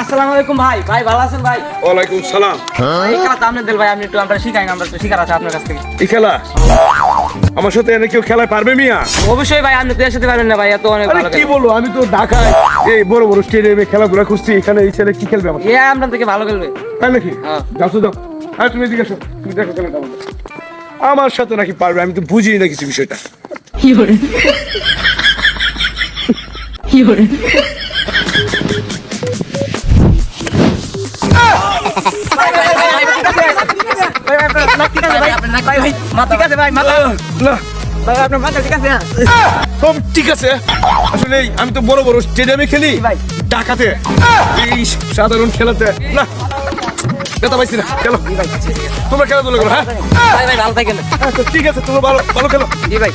আসসালামু আলাইকুম ভাই। ভাই ভালো আছেন ভাই? ওয়ালাইকুম সালাম। এই খেলা তো আপনি দিল ভাই, আপনি একটু আমরা শিখাই না, আমরা একটু শিখার আছে আপনার কাছ থেকে। এই খেলা আমার সাথে এনে কেউ খেলায় পারবে মিয়া? অবশ্যই ভাই, আপনি তো এর সাথে পারবেন না ভাই, এত অনেক আরে ভালো কি খেলে। বলবো, আমি তো ঢাকায় এই বড় বড় স্টেডিয়ামে খেলাধুলা খুঁজছি, এখানে এই ছেলে কি খেলবে আমার? এ আপনার থেকে ভালো খেলবে। তাই নাকি? হ্যাঁ। যাও তো যাও। হ্যাঁ তুমি এদিকে এসো, তুমি দেখো খেলাটা আমার সাথে নাকি পারবে, আমি তো বুঝি না কিছু বিষয়টা। না সব ঠিক আছে, আসলে আমি তো বড় বড় স্টেডিয়ামে খেলি, ভাই। ঢাকাতে এই সাধারণ খেলাতে না ব্যথা পাইছি না। খেলো তোমরা খেলাধুলা করো। হ্যাঁ ভাই ভালো থাকেন। ঠিক আছে, তোমরা ভালো ভালো খেলো। জি ভাই।